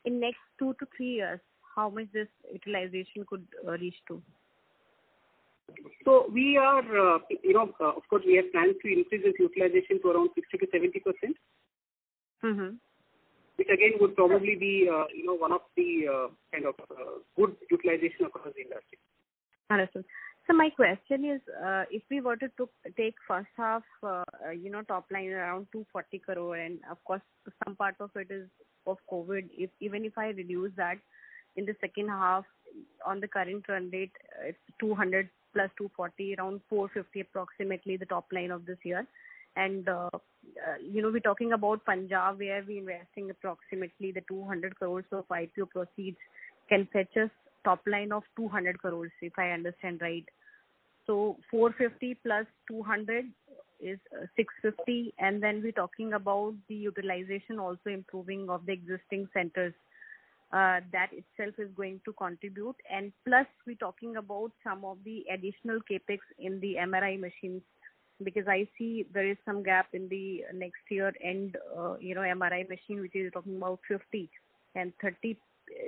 In next 2 to 3 years, how much this utilization could reach to? So we are, of course, we have plans to increase this utilization to around 60 to 70%. Mm-hmm. Which again would probably be, one of the good utilization across the industry. Understood. So my question is, if we were to take first half, top line around 240 crore, and of course some part of it is of COVID. Even if I reduce that in the second half on the current run rate, it's 200 plus 240, around 450 approximately the top line of this year. And we're talking about Punjab, where we're investing approximately the 200 crores of IPO proceeds can fetch us top line of 200 crores, if I understand right. So 450 plus 200 is 650, and then we're talking about the utilization also improving of the existing centers. That itself is going to contribute, and plus we're talking about some of the additional capex in the MRI machines, because I see there is some gap in the next year and MRI machine, which is talking about 50, and 30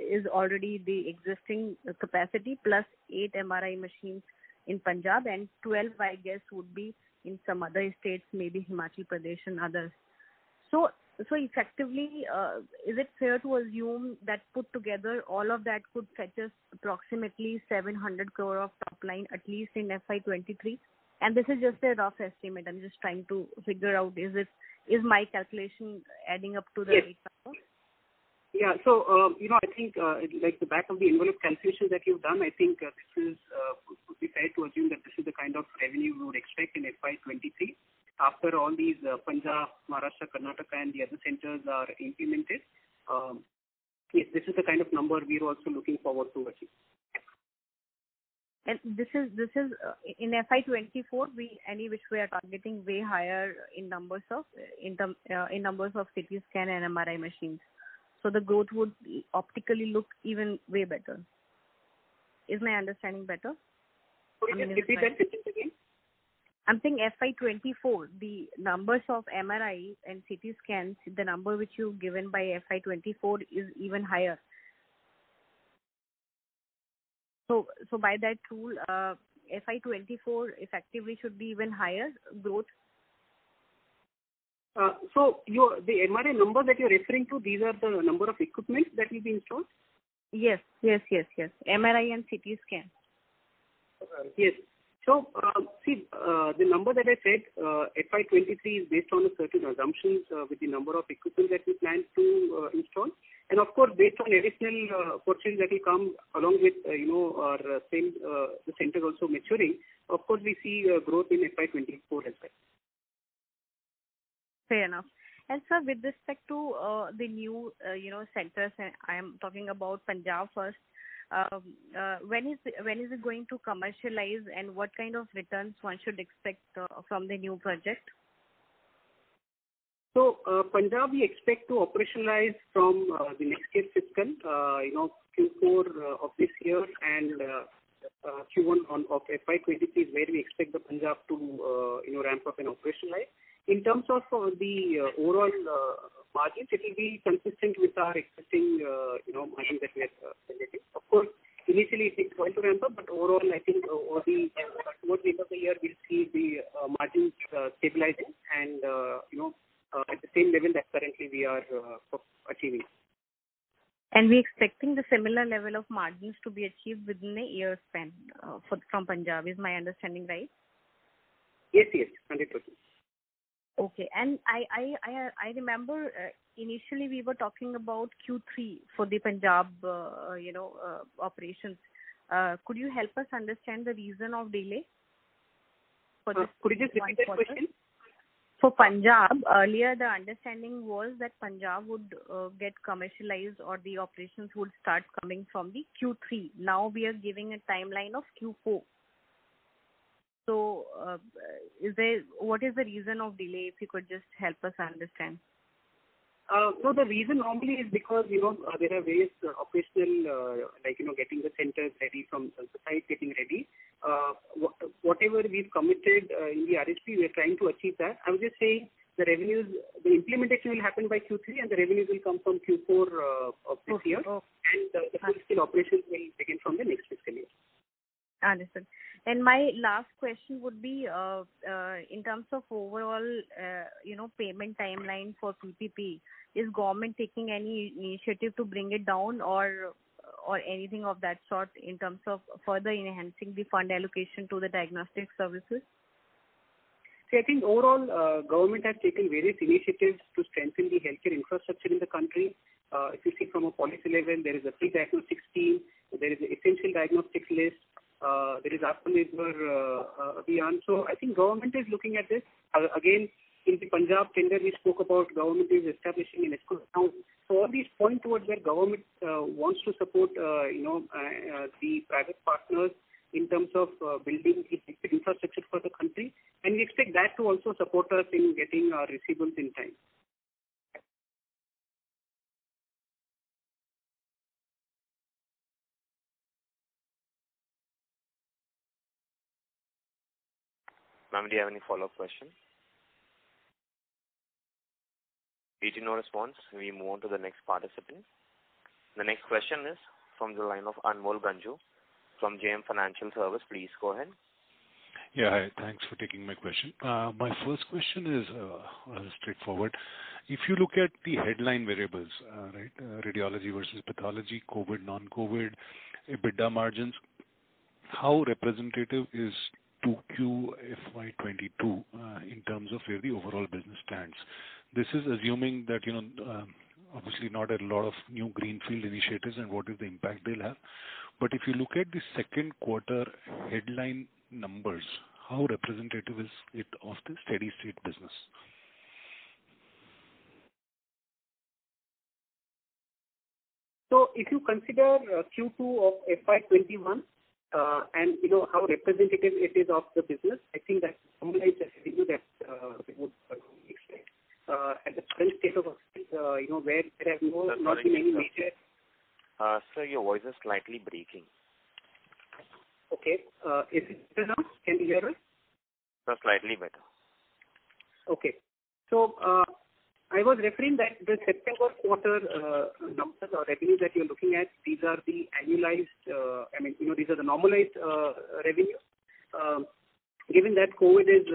is already the existing capacity, plus 8 MRI machines in Punjab, and 12 I guess would be in some other states, maybe Himachal Pradesh and others. So effectively, is it fair to assume that put together all of that could fetch us approximately 700 crore of top line at least in FY23? And this is just a rough estimate. I'm just trying to figure out, is my calculation adding up to the right number? Yeah. So, I think like the back of the envelope calculation that you've done, I think this is would be fair to assume that this is the kind of revenue we would expect in FY23 after all these Punjab, Maharashtra, Karnataka, and the other centers are implemented. Yes, this is the kind of number we're also looking forward to achieve. And this is in FY24. We are targeting way higher in numbers of CT scan and MRI machines. So the growth would optically look even way better. Is my understanding better? Could you repeat that sentence again? I'm saying FY24, the numbers of MRI and CT scans, the number which you've given by FY24 is even higher. So by that rule, FY24 effectively should be even higher growth. So the MRI number that you're referring to, these are the number of equipment that will be installed? Yes. MRI and CT scan. Yes. So, the number that I said, FY23 is based on a certain assumptions with the number of equipment that we plan to install. And of course, based on additional opportunities that will come along with, our the center also maturing, of course, we see growth in FY24 as well. Fair enough. And sir, with respect to the new, centers, I am talking about Punjab first. When is it going to commercialize, and what kind of returns one should expect from the new project? So Punjab we expect to operationalize from the next year fiscal, Q4 of this year, and Q1 of FY23 is where we expect the Punjab to ramp up and operationalize. In terms of the overall margins, it will be consistent with our existing margin that we are generating. Of course, initially it takes a while to ramp up, but overall I think towards the end of the year we'll see the margins stabilizing and at the same level that currently we are achieving. And we're expecting the similar level of margins to be achieved within a year span from Punjab. Is my understanding right? Yes, 100%. Okay, and I remember initially we were talking about Q3 for the Punjab, operations. Could you help us understand the reason of delay? For this could you just repeat that question? For Punjab, earlier the understanding was that Punjab would get commercialized or the operations would start coming from the Q3. Now we are giving a timeline of Q4. So, what is the reason of delay? If you could just help us understand. So the reason normally is because there are various operational getting the centers ready from the site getting ready. Whatever we've committed in the RHP, we are trying to achieve that. I was just saying the revenues, the implementation will happen by Q3 and the revenues will come from Q4 of this year, and the full scale operations will begin from the next fiscal year. Understood. And my last question would be in terms of overall, payment timeline for PPP. Is government taking any initiative to bring it down, or or anything of that sort in terms of further enhancing the fund allocation to the diagnostic services? See, I think overall, government has taken various initiatives to strengthen the healthcare infrastructure in the country. If you see from a policy level, there is a free diagnostic scheme, there is an essential diagnostics list, there is Atmanirbhar Abhiyan. So I think government is looking at this. Again, in the Punjab tender, we spoke about government is establishing an ESCO account. So all these point towards where government wants to support, the private partners in terms of building the infrastructure for the country, and we expect that to also support us in getting our receivables in time. Ma'am, do you have any follow-up question? Due to no response, we move on to the next participant. The next question is from the line of Anmol Ganju from JM Financial Service. Please go ahead. Yeah, hi. Thanks for taking my question. My first question is straightforward. If you look at the headline variables, right, radiology versus pathology, COVID, non-COVID, EBITDA margins, how representative is 2Q FY22 in terms of where the overall business stands? This is assuming that, obviously not a lot of new greenfield initiatives and what is the impact they'll have. But if you look at the second quarter headline numbers, how representative is it of the steady state business? So if you consider Q2 of FY21 and how representative it is of the business, I think that normalized revenue that we would expect at the current state of affairs, where there have not been any major. Sir, your voice is slightly breaking. Okay. Is it better now? Can you hear us? No, slightly better. Okay. So I was referring that the September quarter numbers or revenues that you're looking at, these are the annualized, these are the normalized revenues. Given that COVID is,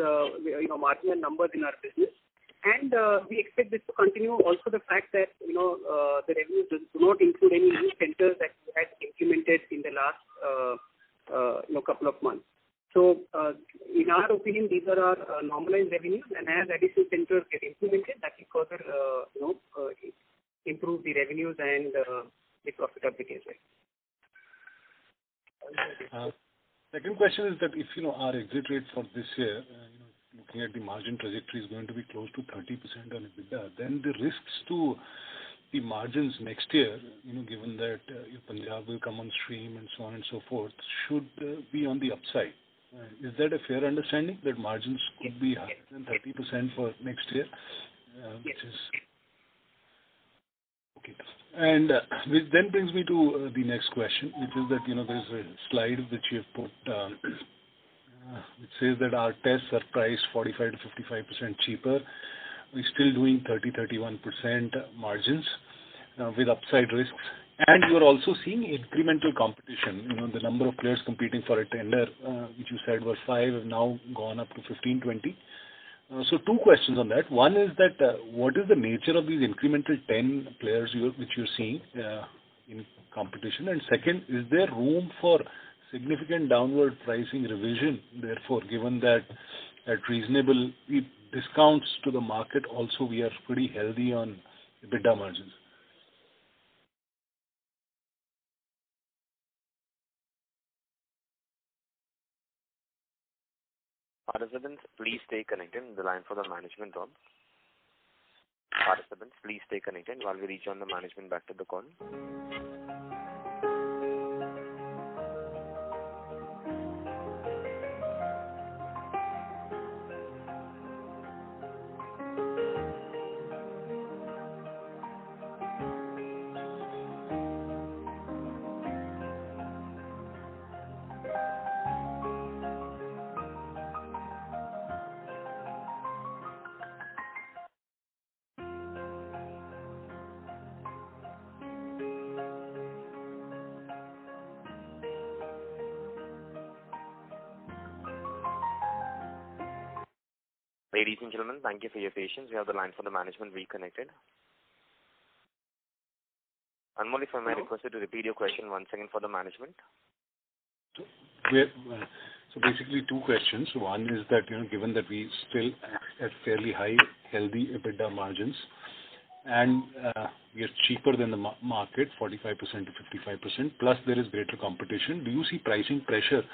marginal numbers in our business. And we expect this to continue. Also, the fact that the revenues do not include any new centers that we had implemented in the last couple of months. So, in our opinion, these are our normalized revenues, and as additional centers get implemented, that will further improve the revenues and the profitability as well. Second question is that if our exit rate for this year, looking at the margin trajectory, is going to be close to 30% on EBITDA, then the risks to the margins next year, given that Punjab will come on stream and so on and so forth, should be on the upside. Is that a fair understanding, that margins could be higher than 30% for next year? Which is okay. And which then brings me to the next question, which is that there's a slide which you have put, which says that our tests are priced 45 to 55% cheaper. We're still doing 30-31% margins with upside risks. And you're also seeing incremental competition. The number of players competing for a tender, which you said were 5, have now gone up to 15, 20. So two questions on that. One is that what is the nature of these incremental 10 players which you're seeing in competition? And second, is there room for significant downward pricing revision, therefore, given that at reasonable discounts to the market, also we are pretty healthy on EBITDA margins? Participants, please stay connected. The line for the management on. Participants, please stay connected while we rejoin the management back to the call. Ladies and gentlemen, thank you for your patience. We have the line for the management reconnected. Anmol, if I may request you to repeat your question once again for the management. So basically two questions. One is that, given that we still at fairly high, healthy EBITDA margins, and we are cheaper than the market, 45% to 55%, plus there is greater competition. Do you see pricing pressure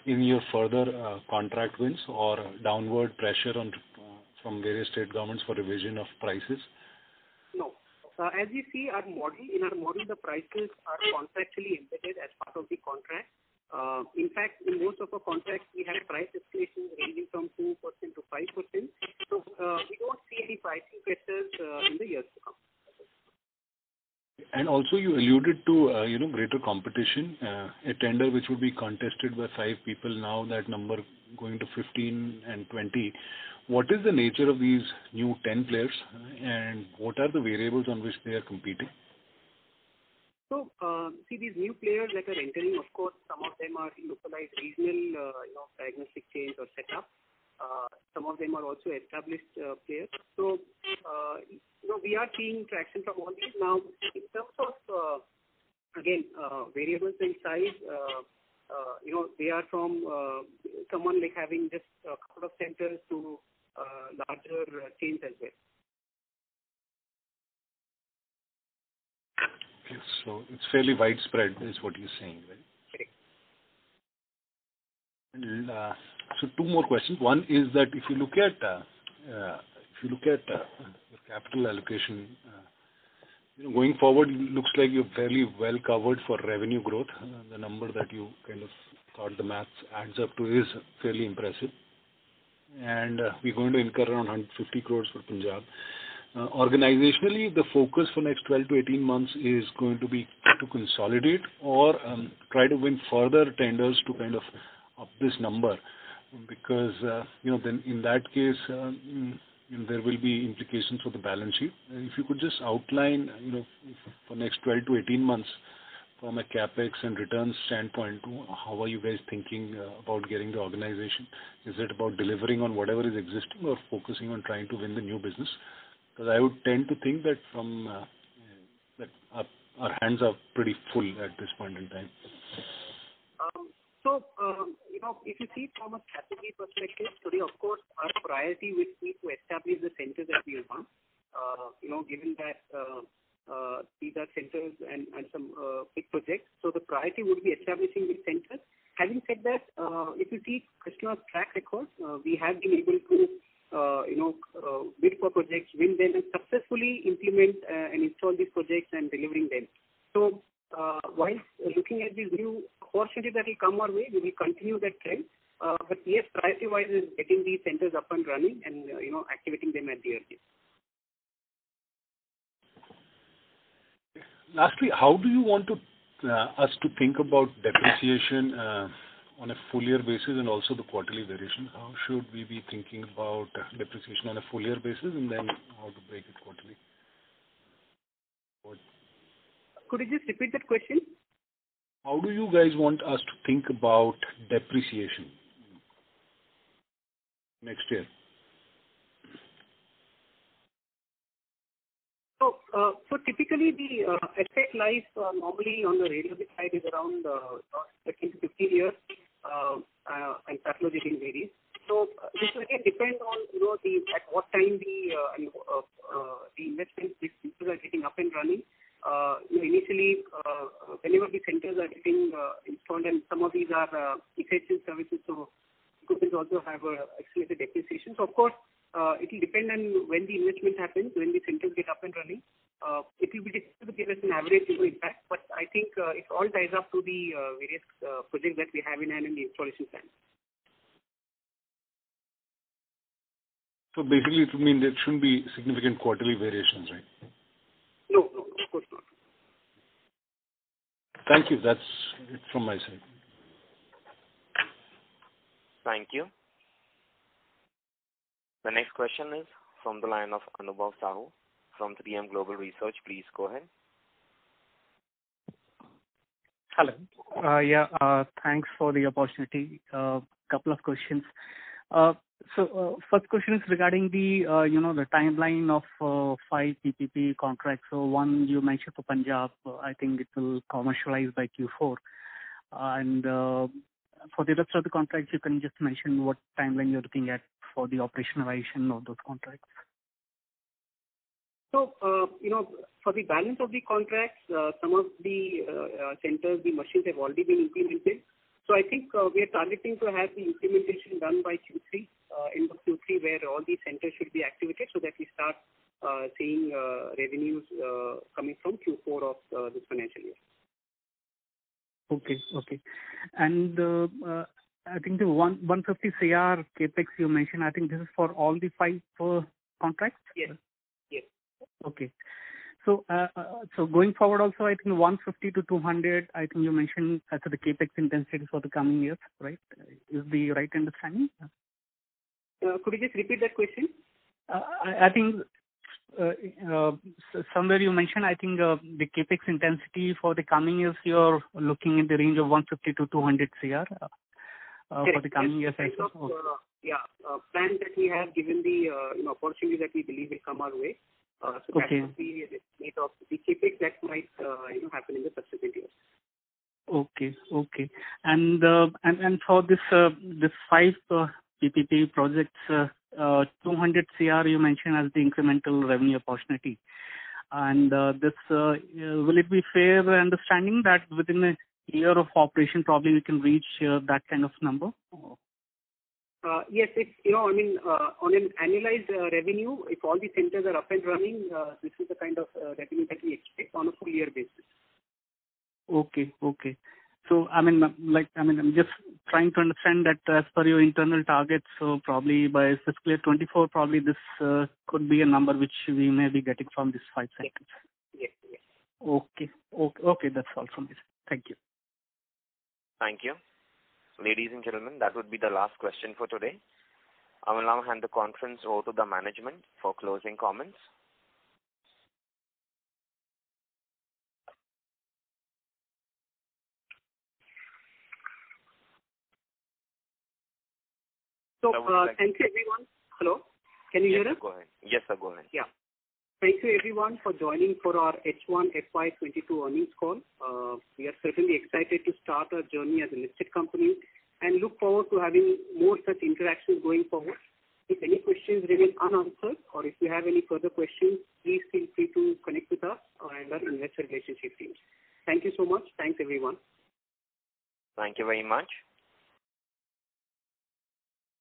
in your further contract wins or downward pressure from various state governments for revision of prices? No. As you see, in our model, the prices are contractually embedded as part of the contract. In fact, in most of our contracts, we have price escalations ranging from 2% to 5%. So we don't see any pricing pressures in the years to come. And also you alluded to, greater competition, a tender which would be contested by 5 people, now that number going to 15 and 20. What is the nature of these new 10 players and what are the variables on which they are competing? So, see, these new players that are entering, of course, some of them are localized regional, diagnostic chains or setup. Some of them are also established players. So, we are seeing traction from all these. Now, in terms of, variables in size, they are from someone like having just a couple of centers to larger chains as well. Okay, so it's fairly widespread, is what you're saying, right? And, so two more questions. One is that if you look at your capital allocation, going forward, it looks like you're fairly well covered for revenue growth. The number that you kind of thought the maths adds up to is fairly impressive. And we're going to incur around 150 crores for Punjab. Organizationally, the focus for next 12 to 18 months is going to be to consolidate or try to win further tenders to kind of up this number, because then in that case there will be implications for the balance sheet. If you could just outline, for next 12 to 18 months from a capex and returns standpoint, how are you guys thinking about getting the organization? Is it about delivering on whatever is existing or focusing on trying to win the new business? Because I would tend to think that that our hands are pretty full at this point in time. If you see from a strategy perspective, today, of course, our priority would be to establish the centers that we want. Given that these are centers and some big projects, so the priority would be establishing these centers. Having said that, if you see Krsnaa's track record, we have been able to bid for projects, win them, and successfully implement and install these projects and delivering them. So, while looking at these new opportunities that will come our way, we will continue that trend. But yes, priority-wise is getting these centers up and running and activating them at the earliest. Lastly, how do you want us to think about depreciation on a full year basis and also the quarterly variation? How should we be thinking about depreciation on a full year basis and then how to break it quarterly? Could you just repeat that question? How do you guys want us to think about depreciation next year? So typically the asset life normally on the radiology side is around 13 to 15 years, and pathology varies. So this will again depend on at what time the investments these people are getting up and running. Initially, whenever the centers are getting installed, and some of these are essential services, so equipment also have accelerated depreciation. So of course, it will depend on when the investment happens, when the centers get up and running. It will be difficult to give us an average impact, but I think it all ties up to the various projects that we have in hand in the installation plan. So basically, it would mean there shouldn't be significant quarterly variations, right? No, of course not. Thank you. That's it from my side. Thank you. The next question is from the line of Anubhav Sahu from 3M Global Research. Please go ahead. Hello. Thanks for the opportunity. Couple of questions. So first question is regarding the the timeline of 5 PPP contracts. So one you mentioned for Punjab, I think it will commercialize by Q4, and for the rest of the contracts, you can just mention what timeline you're looking at for the operationalization of those contracts. So, for the balance of the contracts, some of the centers, the machines have already been implemented. So I think we are targeting to have the implementation done by Q3, end of Q3, where all these centers should be activated so that we start seeing revenues coming from Q4 of this financial year. Okay. And I think the 150 CR capex you mentioned, I think this is for all the 5 contracts? Yes. Okay. So going forward also, I think 150 to 200, I think you mentioned as the capex intensity for the coming years, right? Is the right understanding? Could you just repeat that question? I think somewhere you mentioned, I think the capex intensity for the coming years, you're looking in the range of 150 to 200 CR for the coming years. Plan that we have given the opportunity that we believe will come our way. So that would be the rate of the capex that might happen in the subsequent years. Okay. And for this 5 PPP projects, 200 CR you mentioned as the incremental revenue opportunity. And this will it be fair understanding that within a year of operation probably we can reach that kind of number? Yes, it's, on an annualized revenue, if all the centers are up and running, this is the kind of revenue that we expect on a full year basis. Okay. So, I'm just trying to understand that as per your internal targets, so probably by fiscal year 24, probably this could be a number which we may be getting from these 5 centers. Yes. Okay, that's all from this. Thank you. Thank you. Ladies and gentlemen, that would be the last question for today. I will now hand the conference over to the management for closing comments. So, thank you everyone. Hello? Can you hear us? Go ahead. Yes, sir, go ahead. Yeah. Thank you everyone for joining for our H1 FY22 earnings call. We are certainly excited to start our journey as a listed company and look forward to having more such interactions going forward. If any questions remain unanswered or if you have any further questions, please feel free to connect with us and our investor relationship team. Thank you so much. Thanks everyone. Thank you very much.